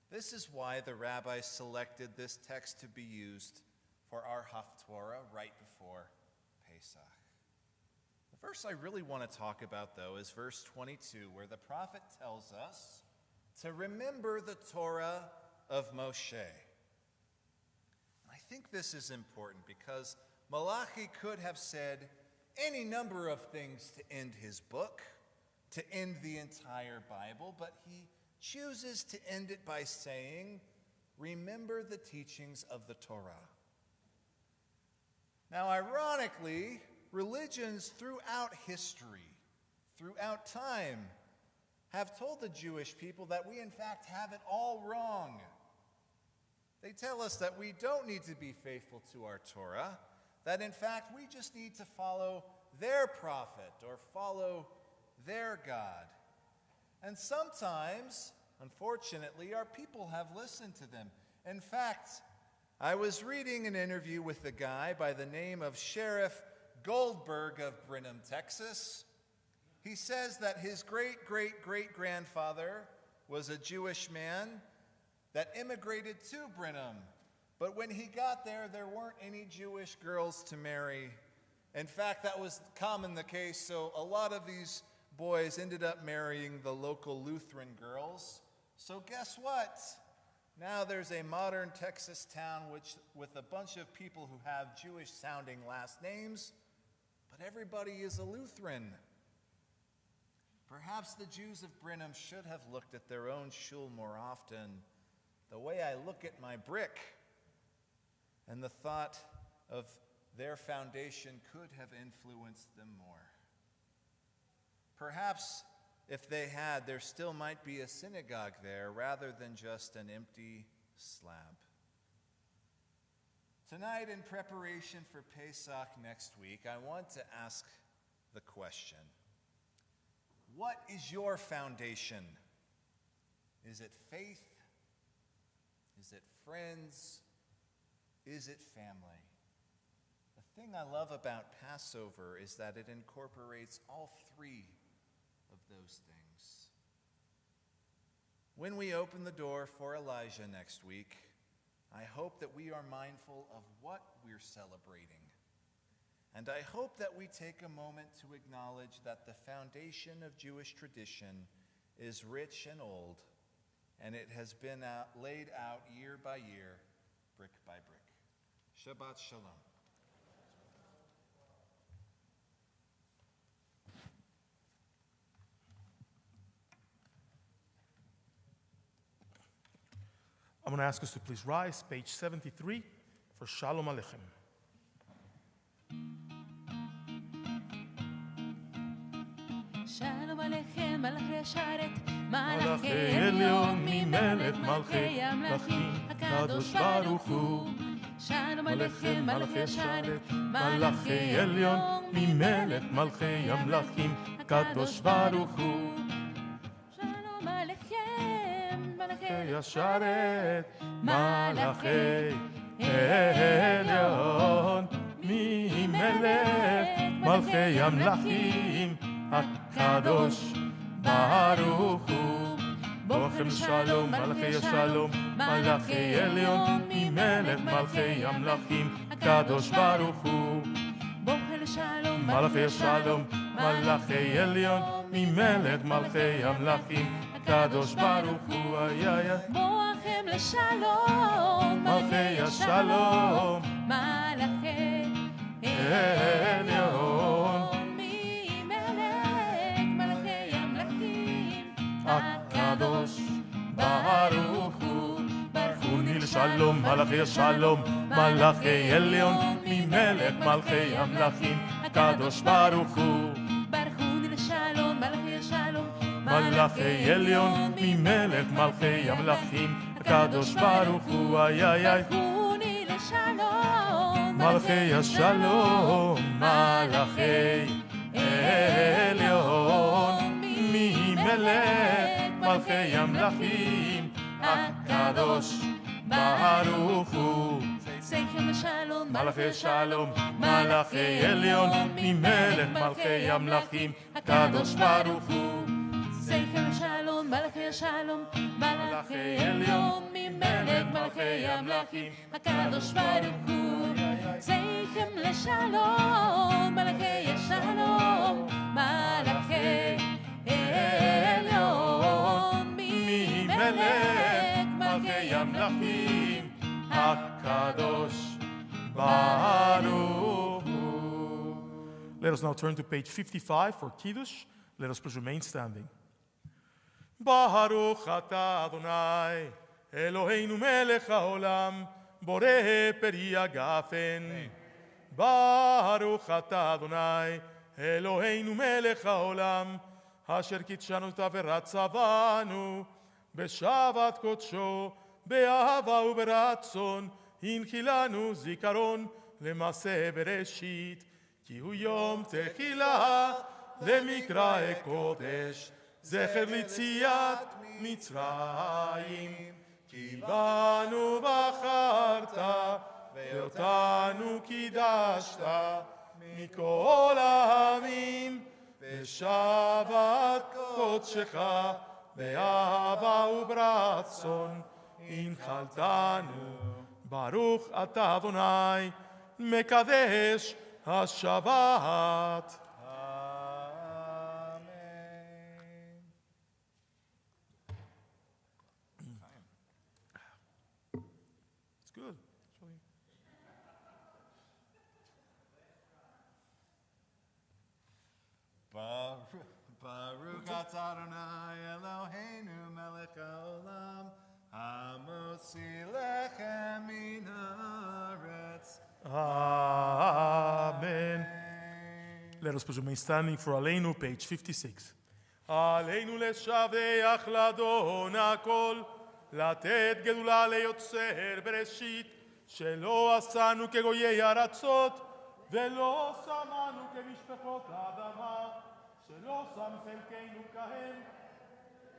This is why the rabbis selected this text to be used for our Haftorah right before Pesach. The verse I really want to talk about, though, is verse 22, where the prophet tells us to remember the Torah of Moshe. I think this is important because Malachi could have said any number of things to end his book, to end the entire Bible, but he chooses to end it by saying, "Remember the teachings of the Torah." Now, ironically, religions throughout history, throughout time, have told the Jewish people that we in fact have it all wrong. They tell us that we don't need to be faithful to our Torah, that in fact we just need to follow their prophet or follow their God. And sometimes unfortunately, our people have listened to them. In fact, I was reading an interview with a guy by the name of Sheriff Goldberg of Brenham, Texas. He says that his great-great-great-grandfather was a Jewish man that immigrated to Brenham. But when he got there weren't any Jewish girls to marry. In fact, that was common the case, so a lot of these boys ended up marrying the local Lutheran girls. So guess what? Now there's a modern Texas town with a bunch of people who have Jewish-sounding last names, but everybody is a Lutheran. Perhaps the Jews of Brenham should have looked at their own shul more often, the way I look at my brick, and the thought of their foundation could have influenced them more. Perhaps if they had, there still might be a synagogue there rather than just an empty slab. Tonight, in preparation for Pesach next week, I want to ask the question, what is your foundation? Is it faith? Is it friends? Is it family? The thing I love about Passover is that it incorporates all three of those things. When we open the door for Elijah next week, I hope that we are mindful of what we're celebrating. And I hope that we take a moment to acknowledge that the foundation of Jewish tradition is rich and old, and it has been laid out year by year, brick by brick. Shabbat Shalom. I'm going to ask us to please rise, page 73, for Shalom Aleichem. שלום עליכם מלאכי השרת מלאכי עליון ממלך מלכי המלכים הקדוש ברוך הוא שלום עליכם מלאכי השרת מלאכי עליון ממלך מלכי המלכים הקדוש ברוך הוא שלום עליכם מלאכי השרת מלאכי עליון ממלך מלכי המלכים הקדוש ברוך הוא בוכם שלום מלכי השלום מלאכי עליון ממלך מלכי המלכים הקדוש ברוך הוא בוכם שלום מלכי השלום מלאכי עליון ממלך מלכי המלכים הקדוש ברוך הוא בוכם לשלום מלכי השלום מלאכי עליון הקדוש ברוך הוא ברכוני לשלום מלאכי השלום מלאכי עליון ממלך מלכי המלכים הקדוש ברוך הוא ברכוני לשלום מלאכי השלום מלאכי עליון ממלך מלכי המלכים הקדוש ברוך הוא ברכוני לשלום מלכי השלום מלאכי עליון ממלך מלכי המלכים הקדוש ברוך הוא זכם לשלום מלאכי שלום מלאכי עליון ממלך מלכי המלכים הקדוש ברוך הוא זכם לשלום מלאכי השלום מלאכי עליון ממלך מלכי המלכים הקדוש ברוך הוא זכם לשלום מלאכי השלום מלאכי עליון ממלך מלכי המלכים הקדוש ברוך הוא. Let us now turn to page 55 for Kiddush. Let us please remain standing. ברוך אתה אדוני אלוהינו מלך העולם בורא פרי הגפן. ברוך אתה אדוני אלוהינו מלך העולם אשר קידשנו את עבירת בנו בשבת קודשו באהבה וברצון הנחילנו זיכרון למעשה בראשית כי הוא יום תחילה למקרא קודש זכר ליציאת מצרים, כי בנו בחרת, ואותנו קידשת, מכל העמים, בשבת קודשך, באהבה וברצון, הנחלתנו. ברוך אתה אדוני, מקדש השבת. It's good. Baruch atah Adonai Eloheinu melech haolam hamotzi lechem min haaretz. Amen. Let us please remain standing for Aleinu, page 56. עלינו לשבח לאדון הכל, לתת גדולה ליוצר בראשית, שלא עשנו כגויי ארצות, ולא שמנו כמשפחות האדמה, שלא שם חלקנו כהם,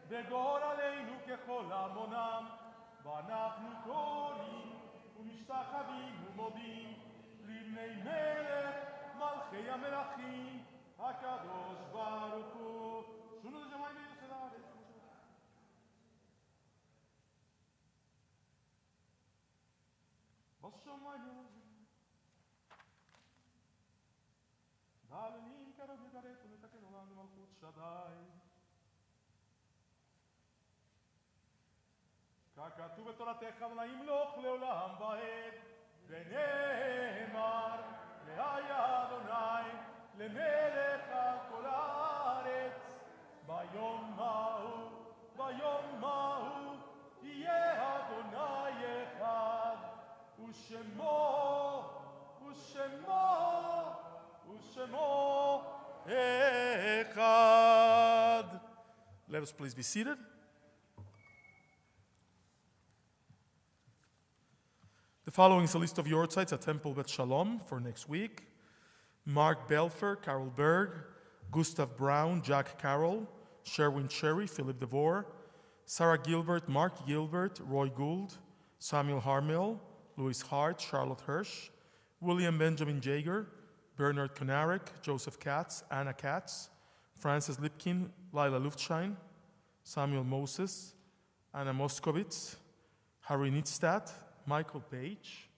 וגורלנו ככל המונם, ואנחנו קוראים ומשתחווים ומודים לבני מלך מלכי המלכים, הקדוש ברוך הוא. שונו לשמיים ויוצא לארץ. בשמיים דלנים קרוב לגרט ולתקן עולם למלכות שדי. ככתוב בתורתך ולמלוך לעולם ועד, ונאמר והיה אדוני למלך על כל הארץ. ביום ההוא יהיה אדוני אחד, ושמו אחד. Let us please be seated. The following is a list of yortzites at Temple Beth Sholom for next week. Mark Belfer, Carol Berg, Gustav Brown, Jack Carroll, Sherwin Cherry, Philip DeVore, Sarah Gilbert, Mark Gilbert, Roy Gould, Samuel Harmel, Louis Hart, Charlotte Hirsch, William Benjamin Jager, Bernard Konarek, Joseph Katz, Anna Katz, Francis Lipkin, Lila Luftschein, Samuel Moses, Anna Moskowitz, Harry Nitstadt, Michael Page,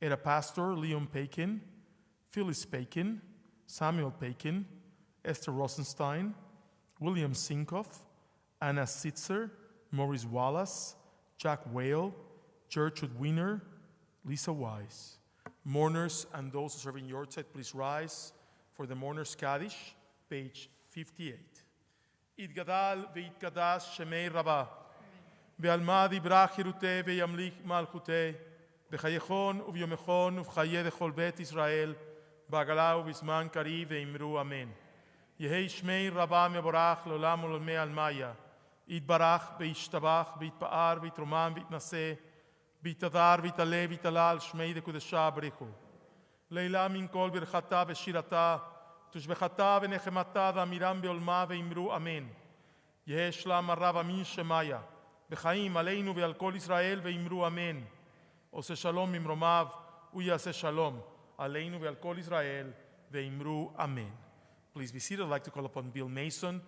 Ada Pastor, Leon Pakin, Phyllis Pakin, Samuel Pakin, Esther Rosenstein, William Sinkoff, Anna Sitzer, Maurice Wallace, Jack Whale, Gertrude Wiener, Lisa Wise. Mourners and those serving yortzeit, please rise for the Mourners Kaddish, page 58. Itgadal ve'itgadash shemei Rabbah, ve'alma dibrach hiruteh ve'yamlich malchuteh, b'chayechon u'vyomechon u'v'chayeh dechol bet Israel, b'agala u'bizman kariv ve'imru amen. Yehei shmei Rabbah meborach l'olam u'l'olmei almaya, itbarach ve'ishtabach ve'itpa'ar ve'yitromam ve'yitnaseh, ויתהדר ויתעלה ויתעלה על שמי דקודשה בריחו. לילה מן כל ברכתה ושירתה, תושבחתה ונחמתה ואמירם בעולמה ואמרו אמן. יהא שלם הרב אמין שמיה, בחיים עלינו ועל כל ישראל ואמרו אמן. עושה שלום ממרומיו, הוא יעשה שלום עלינו ועל כל ישראל ואמרו אמן. Please be seated. I'd like to call upon Bill Mason,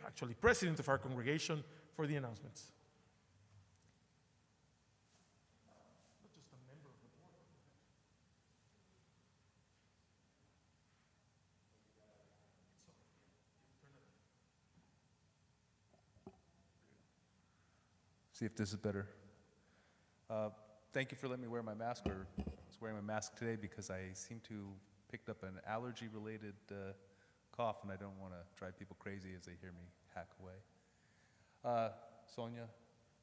actually president of our congregation, for the announcements. See if this is better. Thank you for letting me wear my mask, or I was wearing my mask today because I seem to picked up an allergy-related cough, and I don't want to drive people crazy as they hear me hack away. Sonia,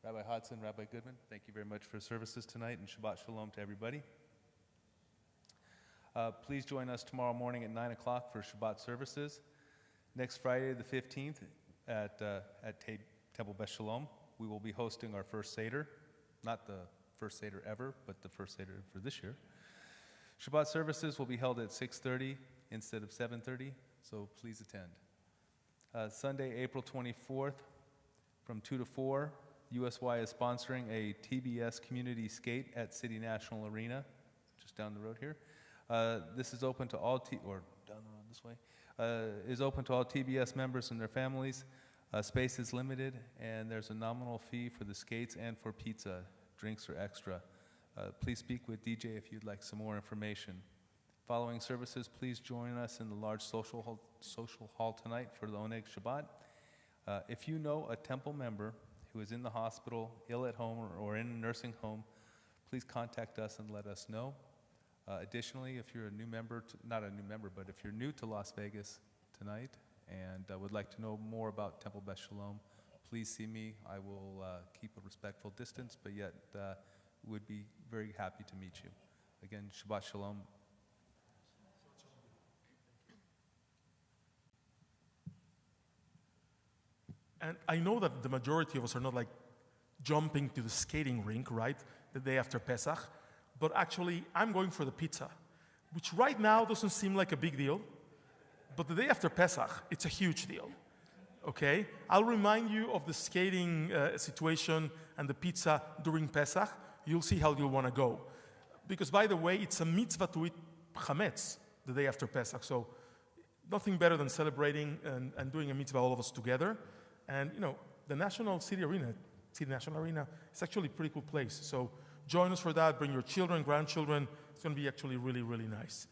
Rabbi Hodson, Rabbi Goodman, thank you very much for services tonight, and Shabbat Shalom to everybody. Please join us tomorrow morning at 9 o'clock for Shabbat services. Next Friday, the 15th, at Temple Beth Sholom, we will be hosting our first Seder, not the first Seder ever, but the first Seder for this year. Shabbat services will be held at 6:30 instead of 7:30, so please attend. Sunday, April 24th, from 2 to 4, USY is sponsoring a TBS Community Skate at City National Arena, just down the road here. This is open to all, or down the road this way, is open to all TBS members and their families. Space is limited, and there's a nominal fee for the skates and for pizza. Drinks are extra. Please speak with DJ if you'd like some more information. Following services, please join us in the large social hall tonight for the Oneg Shabbat. If you know a temple member who is in the hospital, ill at home, or in a nursing home, please contact us and let us know. Additionally, if you're a new member, not a new member, but if you're new to Las Vegas tonight and would like to know more about Temple Beth Sholom, please see me. I will keep a respectful distance, but yet would be very happy to meet you. Again, Shabbat Shalom. And I know that the majority of us are not like jumping to the skating rink, right, the day after Pesach, but actually I'm going for the pizza, which right now doesn't seem like a big deal, but the day after Pesach, it's a huge deal, okay? I'll remind you of the skating situation and the pizza during Pesach. You'll see how you'll want to go. Because by the way, it's a mitzvah to eat chametz the day after Pesach, so nothing better than celebrating and doing a mitzvah all of us together. And, you know, the City National Arena, is actually a pretty cool place. So join us for that. Bring your children, grandchildren. It's going to be actually really, really nice.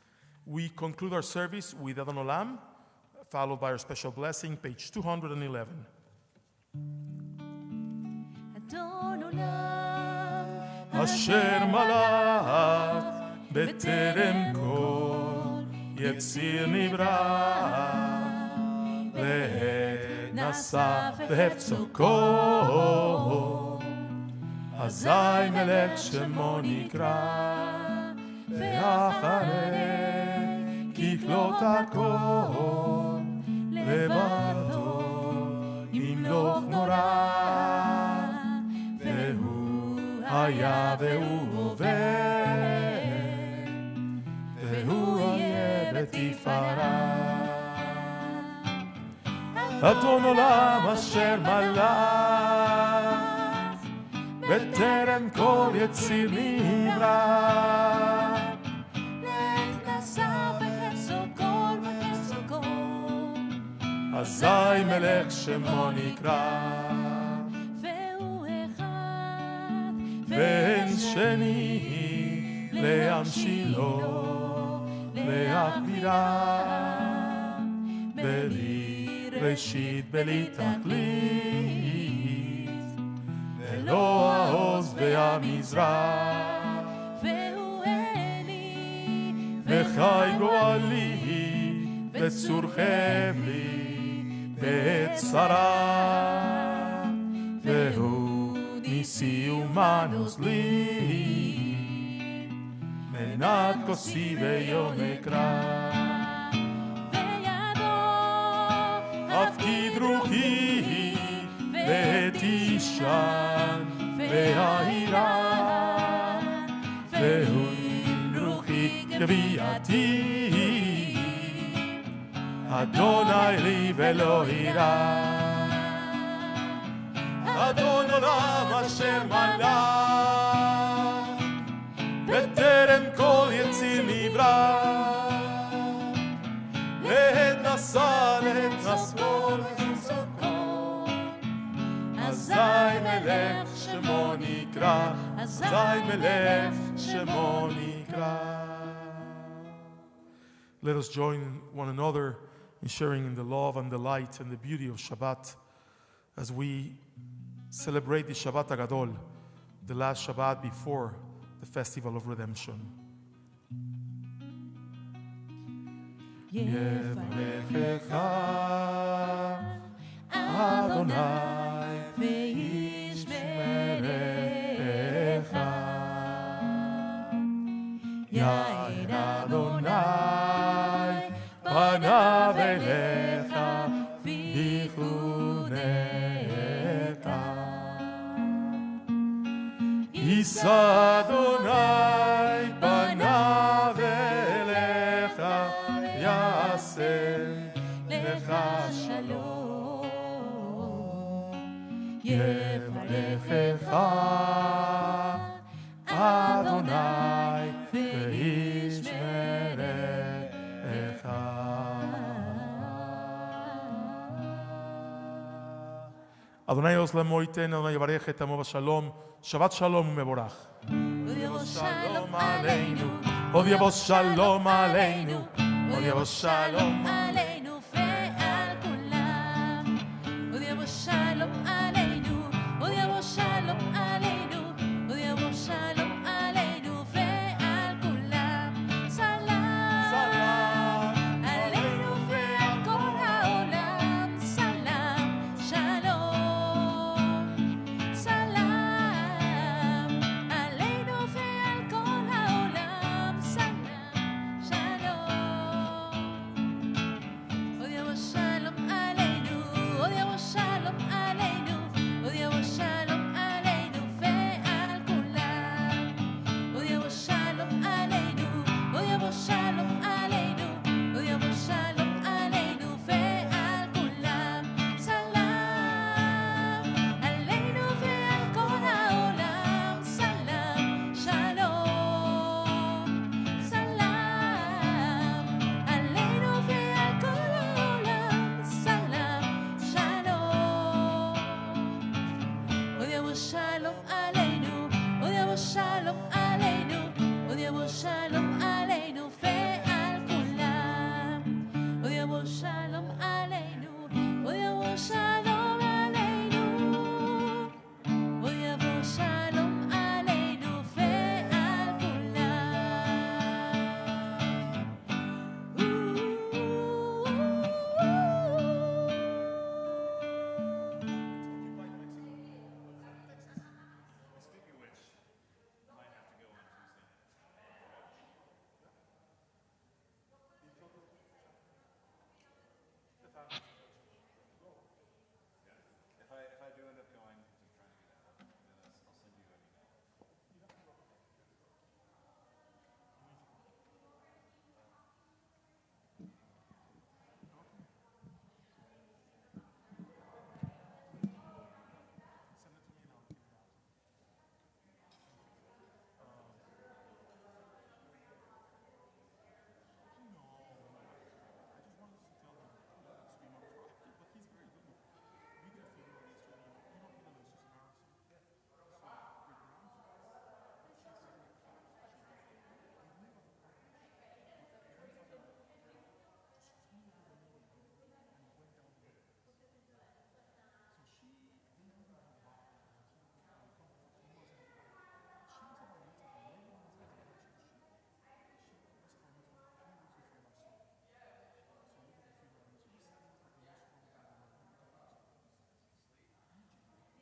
We conclude our service with Adon Olam, followed by our special blessing, page 211. Adon Olam, Asher malach beterem kol yetzir nivra נשא בהפצוקו, אזי מלך שמו נקרא, ואחרי ככלות הכל, לבדו ימלוך נורא, והוא היה והוא עובר, והוא יהיה בתפארה. אדון עולם אשר מלך, בטרם כל יציר נברא, נשא בחפצו כל בחפצו כל, אזי מלך שמו נקרא, והוא אחד, ואין שני להמשילו, להכבירה, בלי ראשית בלי תכלית, ולא העוז והמזרח, והוא עיני, וחי גואלי, וצור חבלי, בעת צרה, והוא ניסי ומנוס לי, מנת כוסי ויום אקרא. הפקיד רוחי ותישן והעירה, והוא רוחי גביעתי, אדוני לי ולא יירא. אדון עולם אשר מלך, בטרם כל יציר נברא, לעת נשא לעת נשוא, אזי מלך שמו נקרא, אזי מלך שמו נקרא. Let us join one another in sharing in the love and the light and the beauty of Shabbat as we celebrate the Shabbat Agadol, the last Shabbat before the Festival of Redemption. יברכך אדוני וישמרך, יאיר אדוני פניו אליך ויחונך, יישא אדוני פניו אליך, יעשה לך שלום. יברכך אדוני וישמרך. אדוני עוז לעמו ייתן, אדוני יברך את עמו בשלום, שבת שלום ומבורך. עוד יבוא שלום עלינו, עוד יבוא שלום עלינו, עוד יבוא שלום עלינו.